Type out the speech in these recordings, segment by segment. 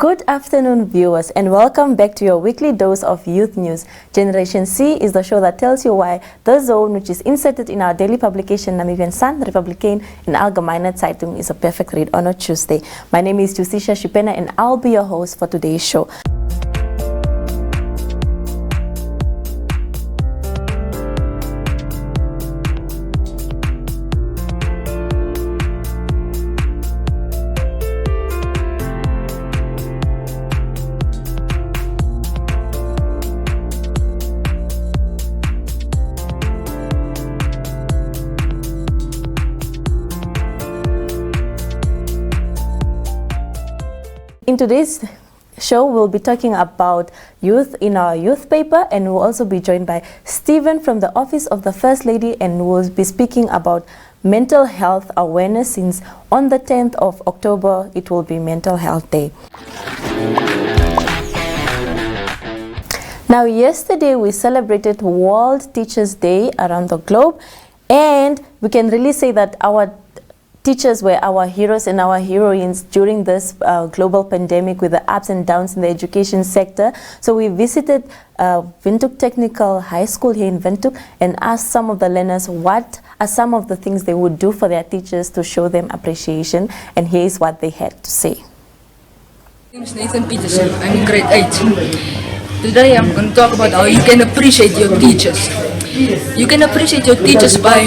Good afternoon, viewers, and welcome back to your weekly dose of youth news. Generation C is the show that tells you why the zone, which is inserted in our daily publication Namibian Sun, Republican, and Allgemeine Zeitung, is a perfect read on a Tuesday. My name is Jusisha Shipena, and I'll be your host for today's show. In today's show, we'll be talking about youth in our youth paper, and we'll also be joined by Stephen from the Office of the First Lady, and we'll be speaking about mental health awareness, since on the 10th of October, it will be Mental Health Day. Now, yesterday we celebrated World Teachers' Day around the globe, and we can really say that our teachers were our heroes and our heroines during this global pandemic, with the ups and downs in the education sector. So we visited Windhoek Technical High School here in Windhoek and asked some of the learners what are some of the things they would do for their teachers to show them appreciation, and here's what they had to say. My name is Nathan Peterson. I'm in grade 8. Today I'm going to talk about how you can appreciate your teachers. You can appreciate your teachers by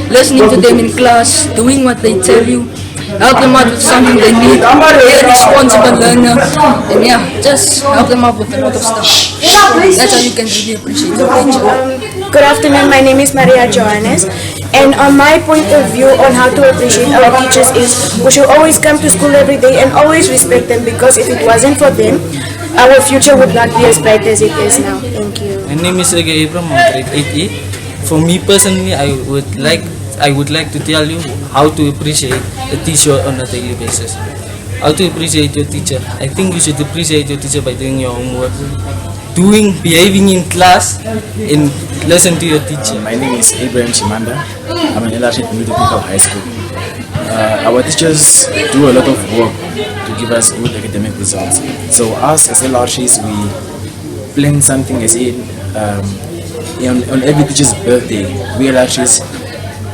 listening to them in class, doing what they tell you, help them out with something they need, be a responsible learner, and yeah, just help them out with a lot of stuff. That's how you can really appreciate your teacher. Good afternoon, my name is Maria Johannes, and my point of view on how to appreciate our teachers is we should always come to school every day and always respect them, because if it wasn't for them, our future would not be as bright as it is now. Thank you. My name is Harageib from grade 8E. For me personally, I would like to tell you how to appreciate a teacher on a daily basis. How to appreciate your teacher. I think you should appreciate your teacher by doing your homework, behaving in class, and listen to your teacher. My name is Abraham Chimanda. I'm an Adolescent at Technical High School. Our teachers do a lot of work to give us good academic results. So us as LRCs, we plan something as in on every teacher's birthday. We LRCs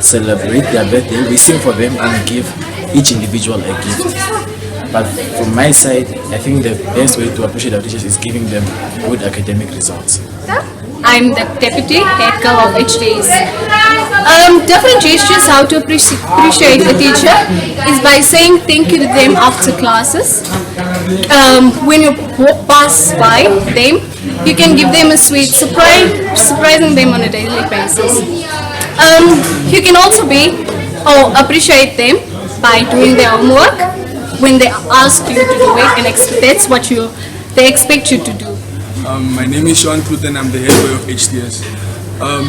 celebrate their birthday, we sing for them and give each individual a gift. But from my side, I think the best way to appreciate our teachers is giving them good academic results. I'm the deputy head girl of HTs. Different gestures how to appreciate a teacher is by saying thank you to them after classes. When you walk past by them, you can give them a sweet surprising them on a daily basis. You can also appreciate them by doing their homework when they ask you to do it, and that's what they expect you to do. My name is Sean Pruth, and I'm the head boy of HTS.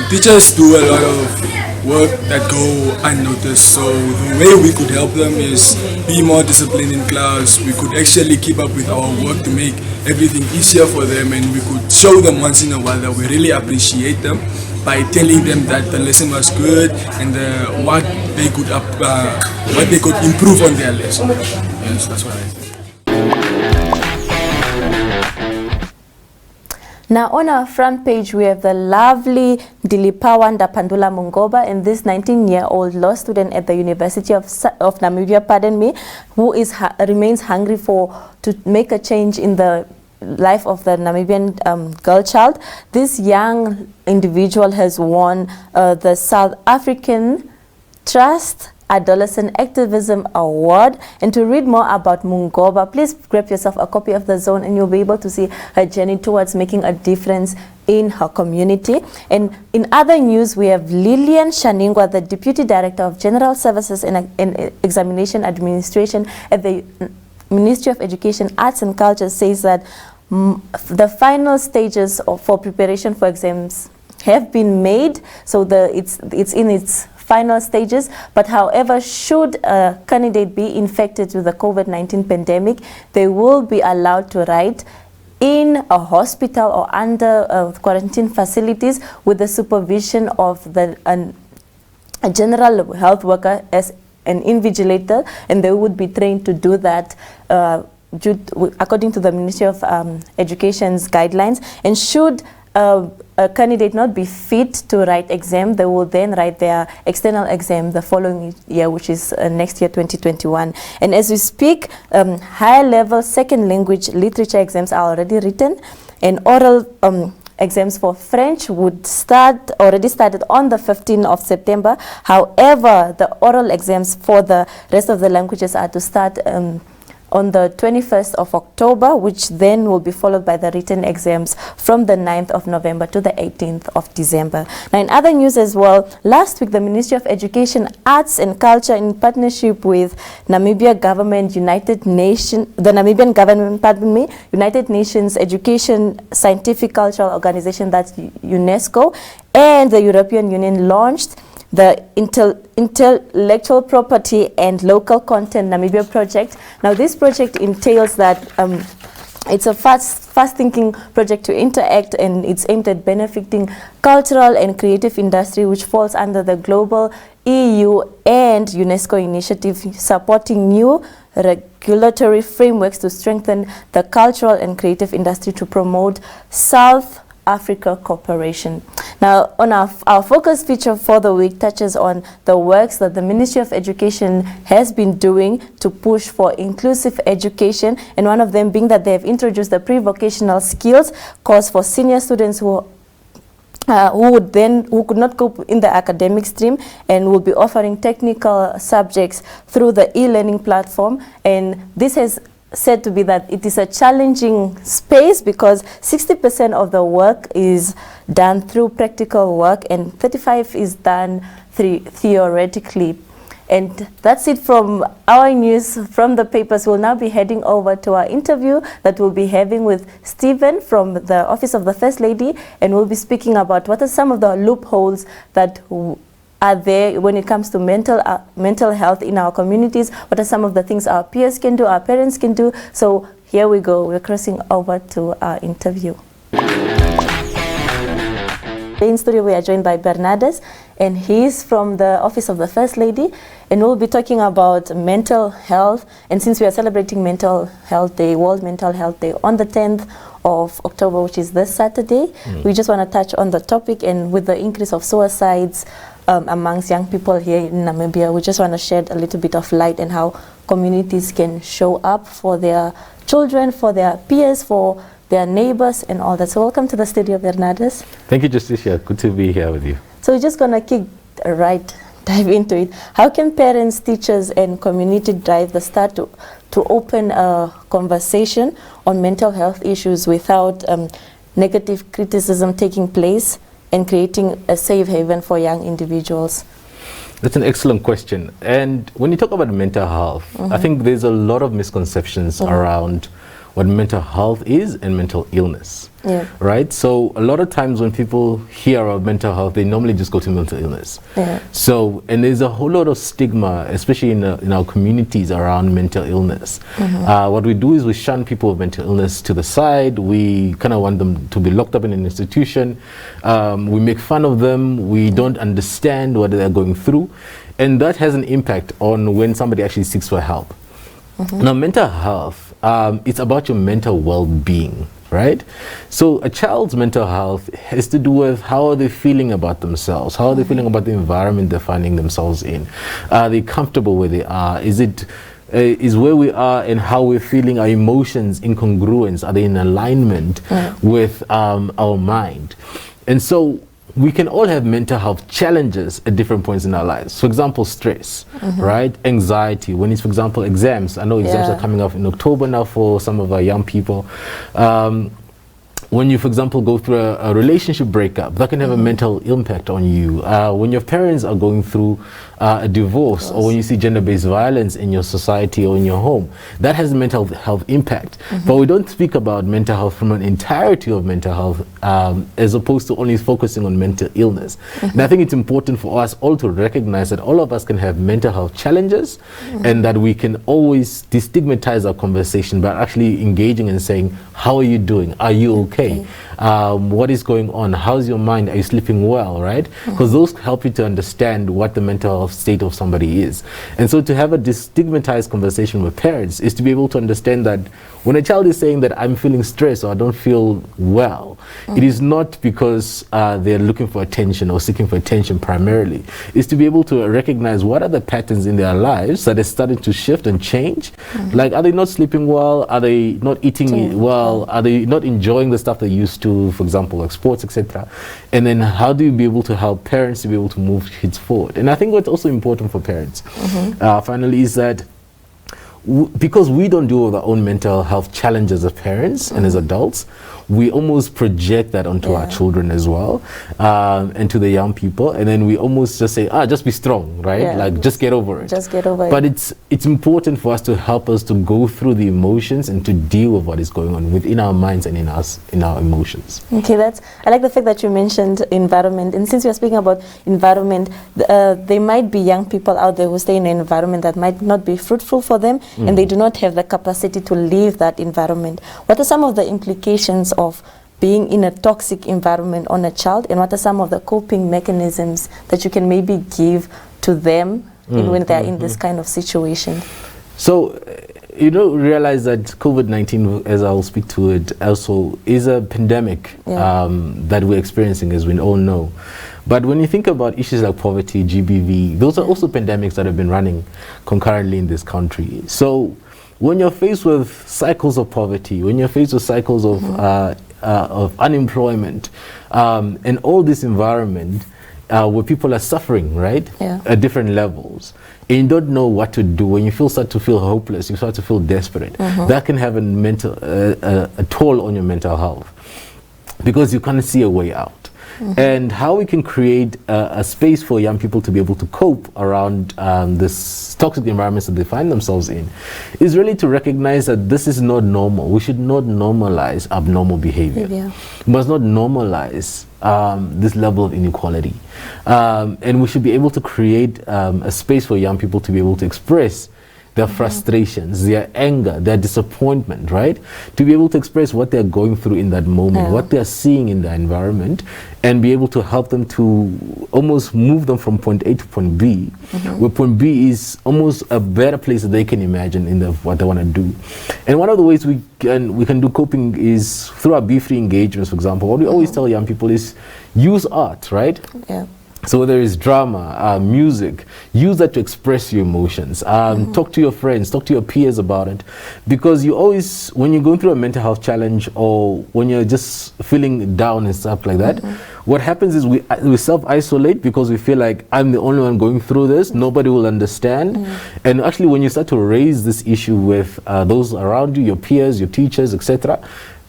Teachers do a lot of work that go unnoticed, so the way we could help them is be more disciplined in class. We could actually keep up with our work to make everything easier for them, and we could show them once in a while that we really appreciate them by telling them that the lesson was good and what they could improve on their lesson. Yes, that's what I think. Now, on our front page, we have the lovely Ndelipewa Ndapandula Mungoba, and this 19-year-old law student at the University of Namibia, who remains hungry to make a change in the life of the Namibian girl child. This young individual has won the South African Trust Adolescent Activism Award. And to read more about Mungoba, please grab yourself a copy of The Zone, and you'll be able to see her journey towards making a difference in her community. And in other news, we have Lillian Shaningwa, the Deputy Director of General Services and Examination Administration at the Ministry of Education, Arts and Culture, says that the final stages for preparation for exams have been made, so it's in its final stages. But however, should a candidate be infected with the COVID-19 pandemic, they will be allowed to write in a hospital or under quarantine facilities with the supervision of a general health worker as an invigilator, and they would be trained to do that according to the Ministry of Education's guidelines, and should a candidate not be fit to write exam, they will then write their external exam the following year, which is next year, 2021. And as we speak, higher level second language literature exams are already written, and oral exams for French would already started on the 15th of September. However, the oral exams for the rest of the languages are to start on the 21st of October, which then will be followed by the written exams from the 9th of November to the 18th of December. Now, in other news as well, last week the Ministry of Education, Arts and Culture, in partnership with Namibia government, the Namibian government, pardon me, United Nations Education Scientific Cultural Organization, that's UNESCO, and the European Union launched the Intellectual Property and Local Content Namibia project. Now, this project entails that it's a fast-thinking project to interact, and it's aimed at benefiting cultural and creative industry, which falls under the global EU and UNESCO initiative, supporting new regulatory frameworks to strengthen the cultural and creative industry to promote South Africa cooperation. Now, on our focus feature for the week touches on the works that the Ministry of Education has been doing to push for inclusive education, and one of them being that they have introduced the pre-vocational skills course for senior students who could not cope in the academic stream, and will be offering technical subjects through the e-learning platform. And this has said to be that it is a challenging space because 60% of the work is done through practical work and 35% is done theoretically. And that's it from our news from the papers. We'll now be heading over to our interview that we'll be having with Stephen from the Office of the First Lady, and we'll be speaking about what are some of the loopholes that are there when it comes to mental health in our communities. What are some of the things our peers can do, our parents can do? So here we go. We're crossing over to our interview. In studio, we are joined by Bernardus, and he's from the Office of the First Lady, and we'll be talking about mental health. And since we are celebrating Mental Health Day, World Mental Health Day, on the 10th of October, which is this Saturday, we just want to touch on the topic. And with the increase of suicides amongst young people here in Namibia, we just want to shed a little bit of light on how communities can show up for their children, for their peers, for their neighbors and all that. So welcome to the studio, Bernardus. Thank you, Justicia. Good to be here with you. So we're just going to dive into it. How can parents, teachers and community drive the start to open a conversation on mental health issues without negative criticism taking place and creating a safe haven for young individuals? That's an excellent question. And when you talk about mental health, I think there's a lot of misconceptions around what mental health is and mental illness, right? So a lot of times when people hear of mental health, they normally just go to mental illness. So, and there's a whole lot of stigma, especially in our communities, around mental illness. What we do is we shun people with mental illness to the side. We kind of want them to be locked up in an institution. We make fun of them. We don't understand what they're going through. And that has an impact on when somebody actually seeks for help. Now, mental health, it's about your mental well-being, right? So a child's mental health has to do with how are they feeling about themselves, how are they feeling about the environment they're finding themselves in. Are they comfortable where they are? Is where we are and how we're feeling, our emotions in congruence? Are they in alignment with our mind? And so we can all have mental health challenges at different points in our lives. For example, stress, right? Anxiety. When it's, for example, exams. I know exams are coming up in October now for some of our young people. When you, for example, go through a relationship breakup, that can have a mental impact on you. When your parents are going through a divorce, or when you see gender-based violence in your society or in your home, that has a mental health impact. But we don't speak about mental health from an entirety of mental health, as opposed to only focusing on mental illness. And I think it's important for us all to recognize that all of us can have mental health challenges, and that we can always destigmatize our conversation by actually engaging and saying, how are you doing? Are you okay? What is going on? How's your mind? Are you sleeping well, right? Because those help you to understand what the mental health health state of somebody is. And so to have a destigmatized conversation with parents is to be able to understand that when a child is saying that I'm feeling stressed or I don't feel well, it is not because they're looking for attention or seeking for attention primarily. It's to be able to recognize what are the patterns in their lives that are starting to shift and change. Like, are they not sleeping well? Are they not eating well? Are they not enjoying the stuff they used to, for example, like sports, etc.? And then how do you be able to help parents to be able to move kids forward? And I think what's also important for parents, finally, is that because we don't deal with our own mental health challenges as parents and as adults, we almost project that onto our children as well, and to the young people, and then we almost just say, just be strong, right? Like, just get over it. Just get over it. But it's important for us to help us to go through the emotions and to deal with what is going on within our minds and in our emotions. Okay, I like the fact that you mentioned environment, and since we are speaking about environment, there might be young people out there who stay in an environment that might not be fruitful for them, and they do not have the capacity to leave that environment. What are some of the implications of being in a toxic environment on a child, and what are some of the coping mechanisms that you can maybe give to them when they're in this kind of situation? So, realize that COVID-19, as I'll speak to it also, is a pandemic that we're experiencing, as we all know. But when you think about issues like poverty, GBV, those are also pandemics that have been running concurrently in this country. So when you're faced with cycles of poverty, when you're faced with cycles of unemployment, and all this environment where people are suffering, right, at different levels, and you don't know what to do, when you start to feel hopeless, you start to feel desperate, that can have a toll on your mental health, because you can't see a way out. And how we can create a space for young people to be able to cope around this toxic environments that they find themselves in is really to recognize that this is not normal. We should not normalize abnormal behavior. We must not normalize this level of inequality. And we should be able to create a space for young people to be able to express their frustrations, their anger, their disappointment, right? To be able to express what they're going through in that moment, what they're seeing in the environment, and be able to help them to almost move them from point A to point B, where point B is almost a better place that they can imagine in what they want to do. And one of the ways we can do coping is through our be-free engagements, for example. What we always tell young people is use art, right? So whether it's drama, music, use that to express your emotions. Talk to your friends, talk to your peers about it. Because you always, when you're going through a mental health challenge or when you're just feeling down and stuff like that, what happens is we self-isolate because we feel like I'm the only one going through this, nobody will understand. And actually when you start to raise this issue with those around you, your peers, your teachers, etc.,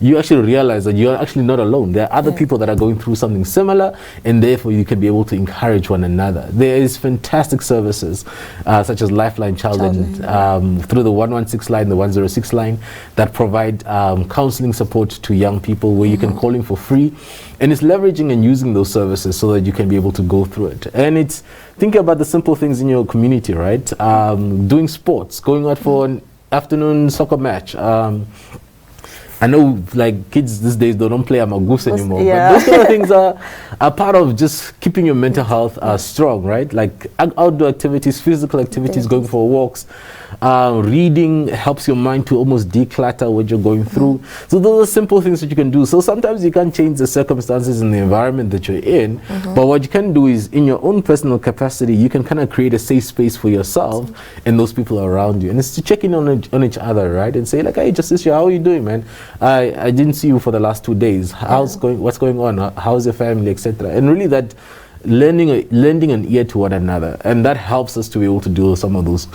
you actually realize that you're actually not alone. There are other people that are going through something similar, and therefore you can be able to encourage one another. There is fantastic services such as Lifeline Childhood through the 116 line, the 106 line, that provide counseling support to young people where you can call in for free. And it's leveraging and using those services so that you can be able to go through it. And it's thinking about the simple things in your community, right? Doing sports, going out for an afternoon soccer match. I know, like, kids these days, they don't play Amagus anymore. But those kind of things are part of just keeping your mental health strong, right? Like outdoor activities, physical activities, going for walks. Reading helps your mind to almost declutter what you're going through. So those are simple things that you can do. So sometimes you can't change the circumstances in the environment that you're in, but what you can do is, in your own personal capacity, you can kind of create a safe space for yourself and those people around you. And it's to check in on each other, right? And say, like, hey, Justice, how are you doing, man? I didn't see you for the last 2 days. What's going on? How's your family, etc.? And really that lending an ear to one another, and that helps us to be able to deal with some of those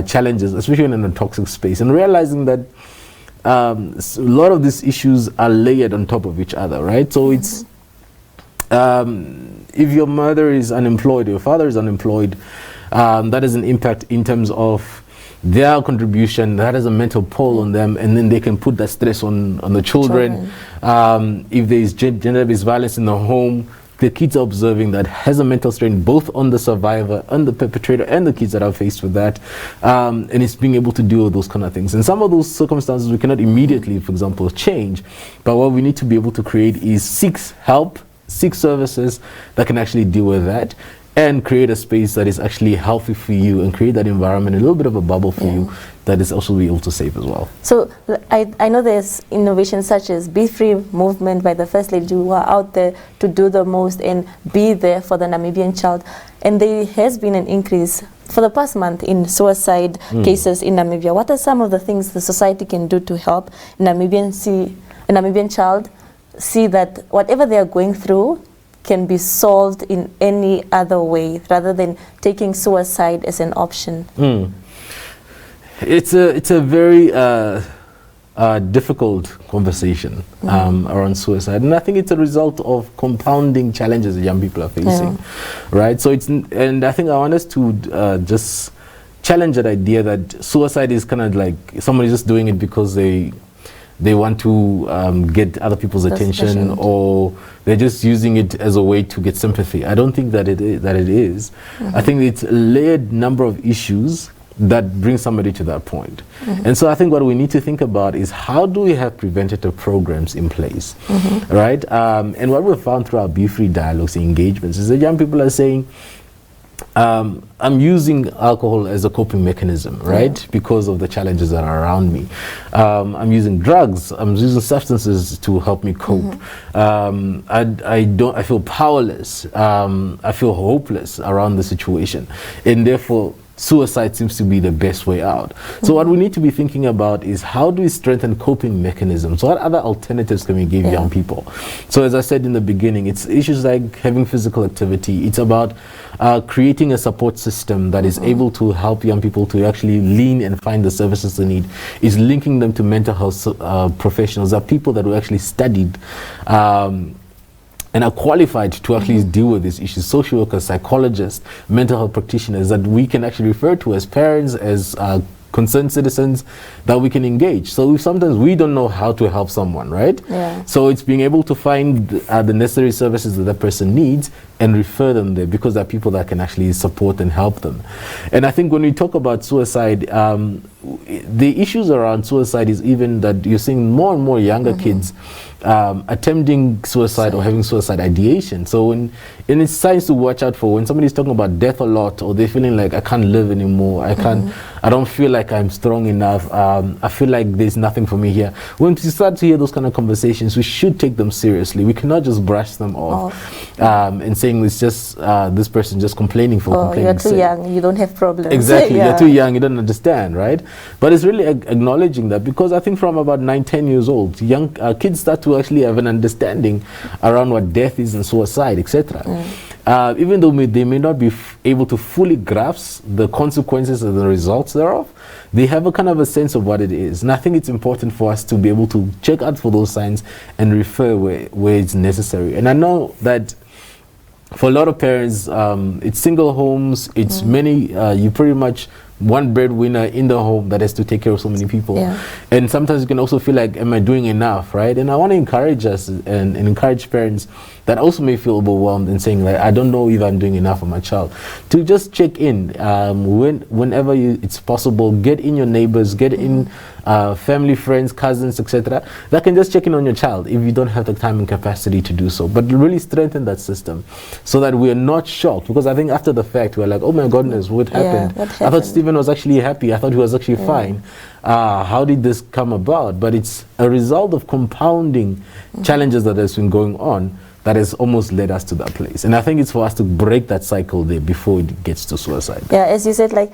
challenges, especially in a toxic space, and realizing that a lot of these issues are layered on top of each other, right? So it's if your mother is unemployed, your father is unemployed, that has an impact in terms of their contribution. That has a mental toll on them, and then they can put that stress on the children. If there is gender-based violence in the home, the kids are observing that has a mental strain both on the survivor, on the perpetrator, and the kids that are faced with that. And it's being able to deal with those kind of things. And some of those circumstances we cannot immediately, for example, change. But what we need to be able to create is seek help, seek services that can actually deal with that. and create a space that is actually healthy for you and create that environment, a little bit of a bubble for you that is also be able to save as well. So I know there's innovations such as Be Free movement by the First Lady, who are out there to do the most and be there for the Namibian child. And there has been an increase for the past month in suicide cases in Namibia. What are some of the things the society can do to help a Namibian child see that whatever they are going through can be solved in any other way rather than taking suicide as an option? It's a very difficult conversation around suicide, and I think it's a result of compounding challenges that young people are facing, right? So and I think I want us to just challenge that idea that suicide is kind of like somebody just doing it because they want to get other people's attention, or they're just using it as a way to get sympathy. I don't think that it is. I think it's a layered number of issues that bring somebody to that point. And so I think what we need to think about is how do we have preventative programs in place, right? And what we've found through our Be Free dialogues and engagements is that young people are saying, I'm using alcohol as a coping mechanism, right? Because of the challenges that are around me. I'm using drugs, I'm using substances to help me cope. I feel powerless, I feel hopeless around the situation, and therefore suicide seems to be the best way out. So what we need to be thinking about is how do we strengthen coping mechanisms? What other alternatives can we give young people? So as I said in the beginning, it's issues like having physical activity. It's about creating a support system that is able to help young people to actually lean and find the services they need. It's linking them to mental health professionals, that people that were actually studied and are qualified to actually deal with these issues, social workers, psychologists, mental health practitioners that we can actually refer to as parents, as concerned citizens that we can engage. So sometimes we don't know how to help someone, right? So it's being able to find the necessary services that person needs and refer them there, because there are people that can actually support and help them. And I think when we talk about suicide, the issues around suicide is even that you're seeing more and more younger kids attempting suicide or having suicide ideation. So and it's signs to watch out for when somebody's talking about death a lot, or they're feeling like I can't live anymore, I don't feel like I'm strong enough, I feel like there's nothing for me here. When we start to hear those kind of conversations, we should take them seriously. We cannot just brush them off and saying it's just this person just complaining for complaining. You're too young, you don't have problems. Exactly, you're too young, you don't understand, right? But it's really acknowledging that, because I think from about 9-10 years old, young kids start to actually have an understanding around what death is and suicide, etc. Even though they may not be able to fully grasp the consequences and the results thereof, they have a kind of a sense of what it is. And I think it's important for us to be able to check out for those signs and refer where it's necessary. And I know that for a lot of parents, it's single homes, it's many, you pretty much one breadwinner in the home that has to take care of so many people. And sometimes you can also feel like, am I doing enough, right? And I want to encourage us and encourage parents that also may feel overwhelmed and saying, like, I don't know if I'm doing enough for my child, to just check in whenever it's possible. Get in your neighbors, get in family, friends, cousins, etc. that can just check in on your child if you don't have the time and capacity to do so. But really strengthen that system so that we're not shocked, because I think after the fact we're like, oh my goodness, what happened? What happened? I thought Stephen was actually happy, I thought he was actually fine. How did this come about? But it's a result of compounding challenges that has been going on that has almost led us to that place. And I think it's for us to break that cycle there before it gets to suicide. Yeah, as you said, like,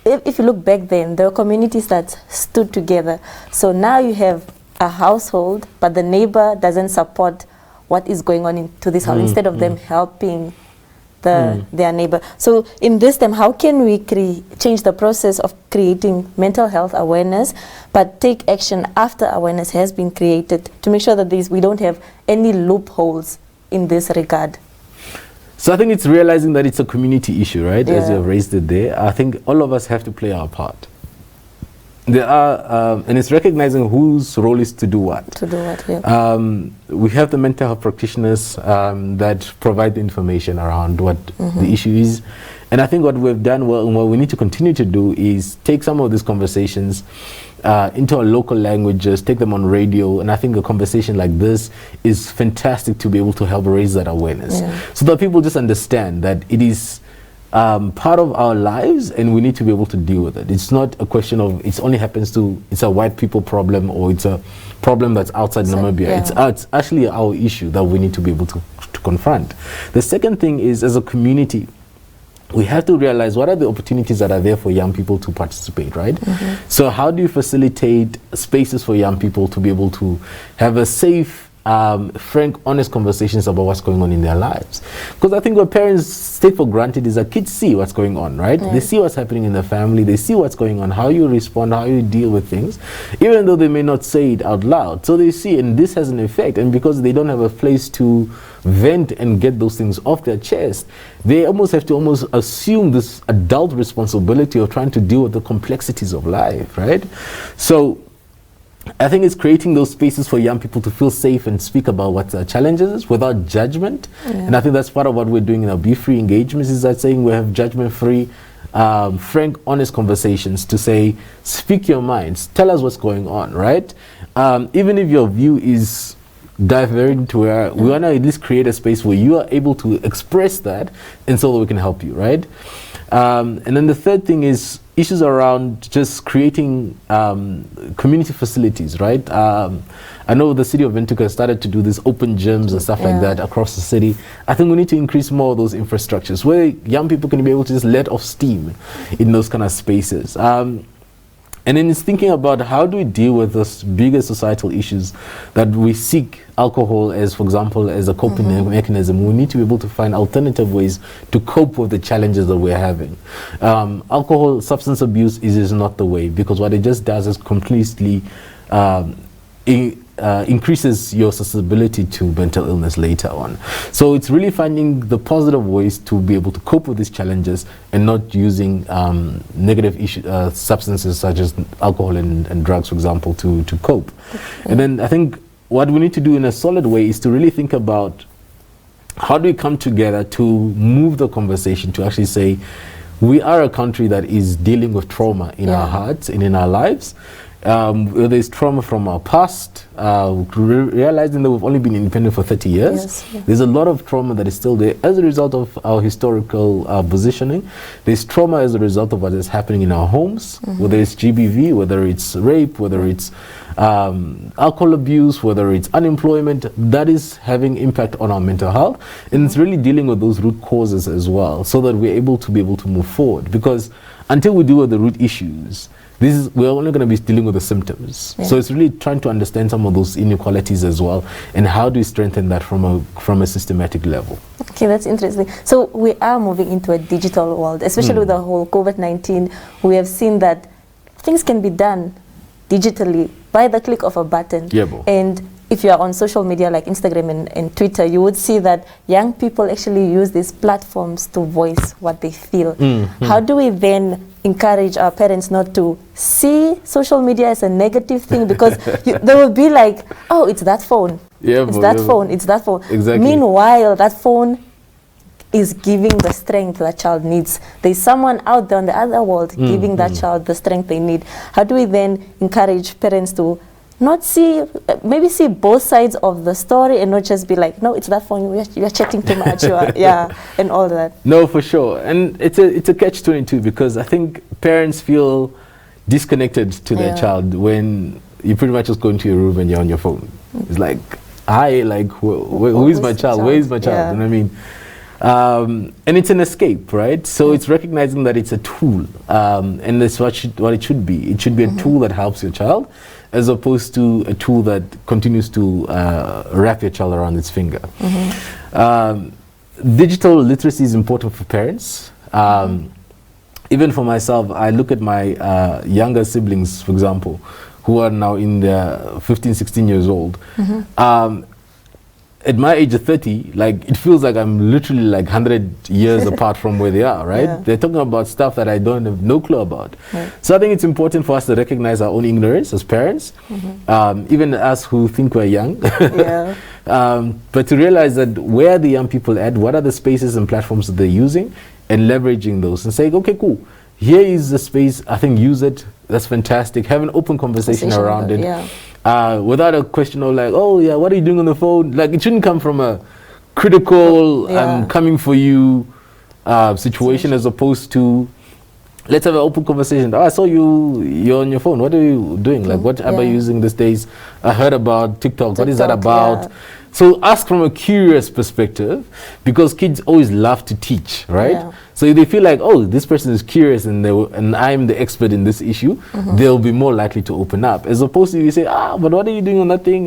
if you look back then, there were communities that stood together. So now you have a household, but the neighbor doesn't support what is going on into this house, instead of them helping their neighbor. So in this time, how can we change the process of creating mental health awareness, but take action after awareness has been created to make sure that we don't have any loopholes in this regard? So I think it's realizing that it's a community issue, right? As you have raised it there. I think all of us have to play our part. There are, and it's recognizing whose role is to do what. To do what, we have the mental health practitioners that provide the information around what the issue is. And I think what we've done well, and what we need to continue to do, is take some of these conversations into our local languages, take them on radio, and I think a conversation like this is fantastic to be able to help raise that awareness, so that people just understand that it is part of our lives and we need to be able to deal with it. It's not a question of it's a white people problem, or it's a problem that's outside Namibia. It's actually our issue that we need to be able to confront. The second thing is, as a community, we have to realize what are the opportunities that are there for young people to participate, right? So how do you facilitate spaces for young people to be able to have a safe, frank, honest conversations about what's going on in their lives? Because I think what parents take for granted is that kids see what's going on, right? They see what's happening in the family, they see what's going on, how you respond, how you deal with things, even though they may not say it out loud. So they see, and this has an effect, and because they don't have a place to vent and get those things off their chest, they almost have to assume this adult responsibility of trying to deal with the complexities of life, right? So I think it's creating those spaces for young people to feel safe and speak about what their challenges is without judgment. And I think that's part of what we're doing in our Be Free engagements, is that saying we have judgment-free, frank, honest conversations to say, speak your minds, tell us what's going on, right? Even if your view is divergent to where we want to at least create a space where you are able to express that, and so that we can help you, right? And then the third thing is issues around just creating community facilities, right? I know the city of Windhoek started to do these open gyms and stuff like that across the city. I think we need to increase more of those infrastructures where young people can be able to just let off steam in those kind of spaces. And then it's thinking about how do we deal with those bigger societal issues that we seek alcohol as, for example, as a coping mechanism. We need to be able to find alternative ways to cope with the challenges that we're having. Alcohol, substance abuse is not the way, because what it just does is completely increases your susceptibility to mental illness later on. So it's really finding the positive ways to be able to cope with these challenges and not using negative substances such as alcohol and drugs, for example, to cope. And then I think what we need to do in a solid way is to really think about how do we come together to move the conversation to actually say we are a country that is dealing with trauma in our hearts and in our lives. There's trauma from our past, realizing that we've only been independent for 30 years. There's a lot of trauma that is still there as a result of our historical positioning. There's trauma as a result of what is happening in our homes, whether it's GBV, whether it's rape, whether it's alcohol abuse, whether it's unemployment. That is having impact on our mental health, and it's really dealing with those root causes as well, so that we're able to move forward. Because until we deal with the root issues, we're only going to be dealing with the symptoms. So it's really trying to understand some of those inequalities as well, and how do we strengthen that from a systematic level. Okay, that's interesting. So we are moving into a digital world, especially with the whole COVID-19. We have seen that things can be done digitally by the click of a button. And if you are on social media like Instagram and Twitter, you would see that young people actually use these platforms to voice what they feel. How do we then encourage our parents not to see social media as a negative thing? Because they will be like, oh, it's that phone. It's that phone. It's that phone. Exactly. Meanwhile, that phone is giving the strength that child needs. There's someone out there in the other world giving that child the strength they need. How do we then encourage parents to not see, maybe see both sides of the story and not just be like, no, it's that phone, you're chatting too much, and all that. No, for sure. And it's a catch-22, because I think parents feel disconnected to their child when you pretty much just go into your room and you're on your phone. It's like, who is my child? Where is my child? You know what I mean? And it's an escape, right? So it's recognizing that it's a tool, and that's what it should be. It should be a tool that helps your child, as opposed to a tool that continues to wrap your child around its finger. Digital literacy is important for parents. Even for myself, I look at my younger siblings, for example, who are now in their 15, 16 years old. At my age of 30, like, it feels like I'm literally like 100 years apart from where they are, right? They're talking about stuff that I don't have no clue about. So I think it's important for us to recognize our own ignorance as parents, even us who think we're young. But to realize that where are the young people at, what are the spaces and platforms that they're using, and leveraging those and saying, okay, cool, here is the space, I think use it, that's fantastic. Have an open conversation around it. Yeah. Without a question of like, oh yeah, what are you doing on the phone? Like, it shouldn't come from a critical, I'm coming for you situation, as opposed to, let's have an open conversation. Oh, I saw you're on your phone. What are you doing? Like, what app are you using these days? I heard about TikTok. What is that about? Yeah. So ask from a curious perspective, because kids always love to teach, right? Yeah. So if they feel like, oh, this person is curious and I'm the expert in this issue, they'll be more likely to open up. As opposed to if you say, but what are you doing on that thing?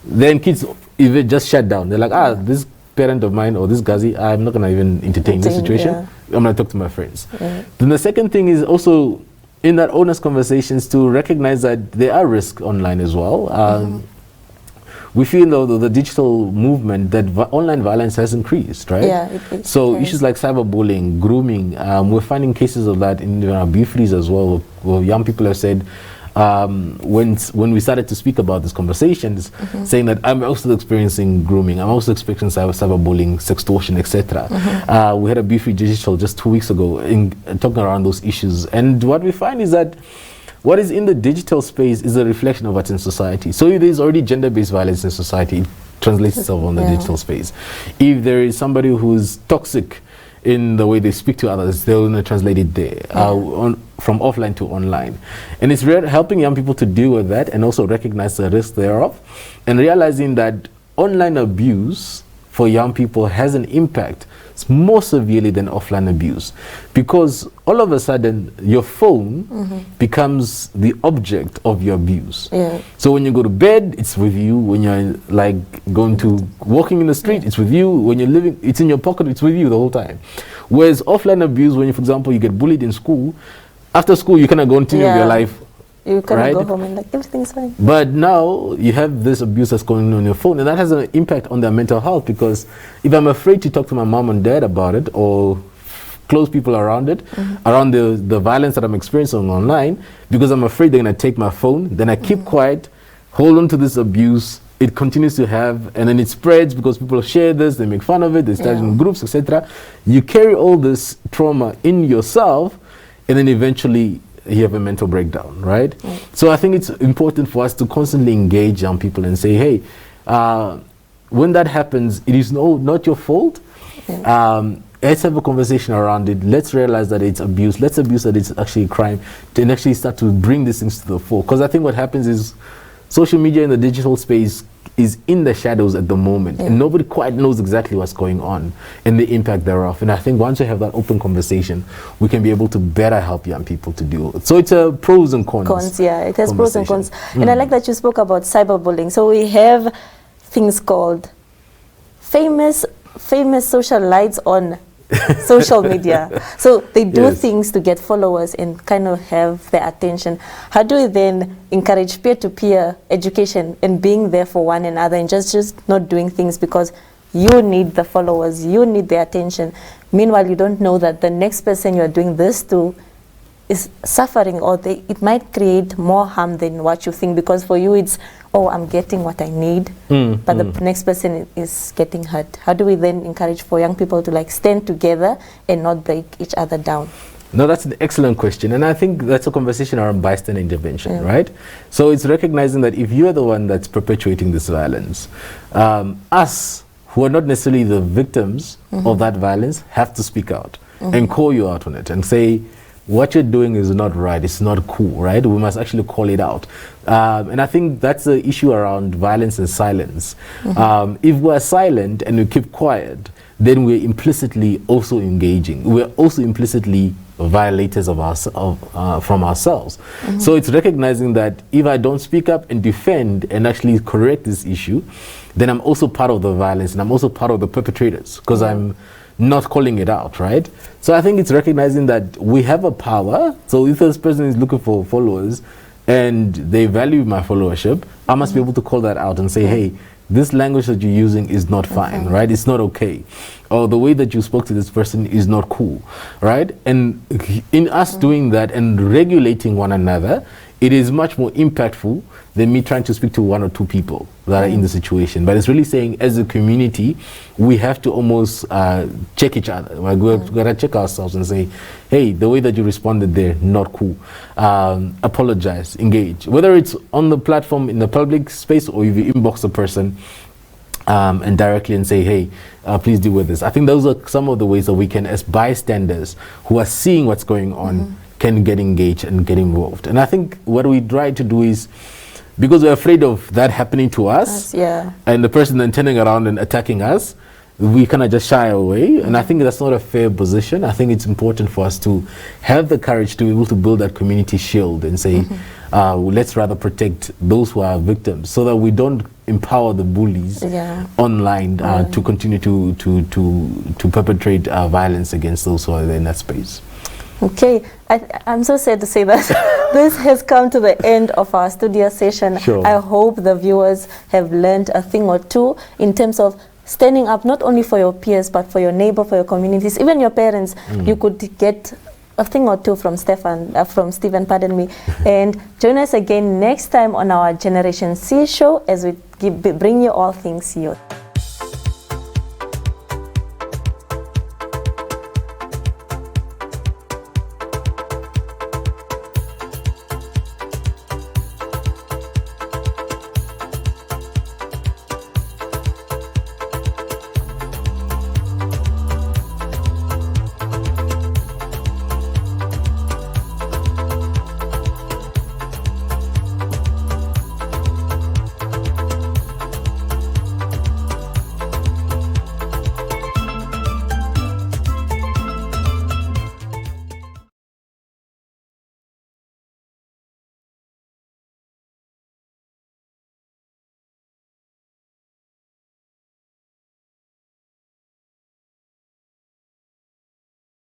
Then kids even just shut down. They're like, this parent of mine or this Gazi, I'm not going to even entertain this situation. Yeah. I'm going to talk to my friends. Then the second thing is also in that honest conversations to recognize that there are risks online as well. We feel though the digital movement that online violence has increased, right? Yeah, so issues like cyberbullying, grooming, we're finding cases of that in our beefries as well, where young people have said, when we started to speak about these conversations, saying that I'm also experiencing grooming, I'm also experiencing cyberbullying, sextortion, etc. We had a beefry digital just 2 weeks ago talking around those issues, and what we find is that what is in the digital space is a reflection of what's in society. So if there's already gender-based violence in society, it translates itself on the digital space. If there is somebody who's toxic in the way they speak to others, they'll translate it there, from offline to online. And it's helping young people to deal with that and also recognize the risk thereof, and realizing that online abuse for young people has an impact more severely than offline abuse, because all of a sudden your phone becomes the object of your abuse. So when you go to bed, it's with you. When you're like walking in the street, it's with you. When you're living, it's in your pocket, it's with you the whole time. Whereas offline abuse, when you, for example, you get bullied in school, after school you cannot continue with your life. You can go home and like everything's fine. But now you have this abuse that's going on your phone, and that has an impact on their mental health, because if I'm afraid to talk to my mom and dad about it, or close people around it, around the violence that I'm experiencing online, because I'm afraid they're going to take my phone, then I keep quiet, hold on to this abuse, it continues to have, and then it spreads because people share this, they make fun of it, they start in groups, etc. You carry all this trauma in yourself, and then eventually you have a mental breakdown, right? So I think it's important for us to constantly engage young people and say, hey, when that happens, it is not your fault. Let's have a conversation around it. Let's realize that it's abuse. Let's abuse that it's actually a crime, and actually start to bring these things to the fore. Because I think what happens is social media in the digital space is in the shadows at the moment, and nobody quite knows exactly what's going on and the impact thereof. And I think once we have that open conversation, we can be able to better help young people to deal with it. So it's a pros and cons. It has pros and cons. And I like that you spoke about cyberbullying. So we have things called famous socialites on social media. So they do things to get followers and kind of have their attention. How do we then encourage peer-to-peer education and being there for one another, and just not doing things because you need the followers, you need the attention. Meanwhile, you don't know that the next person you're doing this to is suffering, or it might create more harm than what you think, because for you it's, oh, I'm getting what I need, but the next person is getting hurt. How do we then encourage for young people to like stand together and not break each other down? No, that's an excellent question, and I think that's a conversation around bystander intervention, right? So it's recognizing that if you're the one that's perpetuating this violence, us who are not necessarily the victims of that violence have to speak out and call you out on it and say, what you're doing is not right, it's not cool, right? We must actually call it out. And I think that's the issue around violence and silence. If we're silent and we keep quiet, then we're implicitly also engaging. We're also implicitly violators of from ourselves. So it's recognizing that if I don't speak up and defend and actually correct this issue, then I'm also part of the violence, and I'm also part of the perpetrators, because I'm not calling it out, right? So I think it's recognizing that we have a power. So if this person is looking for followers and they value my followership, I must be able to call that out and say, hey, this language that you're using is not fine, right? It's not okay. Or the way that you spoke to this person is not cool, right? And in us doing that and regulating one another, it is much more impactful than me trying to speak to one or two people that are in the situation. But it's really saying, as a community, we have to almost check each other. Like we've got to check ourselves and say, hey, the way that you responded there, not cool. Apologize, engage. Whether it's on the platform in the public space or if you inbox a person and directly and say, hey, please deal with this. I think those are some of the ways that we can, as bystanders who are seeing what's going on, can get engaged and get involved. And I think what we try to do is, because we're afraid of that happening to us, and the person then turning around and attacking us, we kind of just shy away. And I think that's not a fair position. I think it's important for us to have the courage to be able to build that community shield and say, let's rather protect those who are victims, so that we don't empower the bullies online to continue to perpetrate violence against those who are in that space. Okay, I'm so sad to say that this has come to the end of our studio session. I hope the viewers have learned a thing or two in terms of standing up not only for your peers but for your neighbor, for your communities, even your parents. You could get a thing or two from Steven, pardon me. And join us again next time on our Generation C show as we bring you all things youth.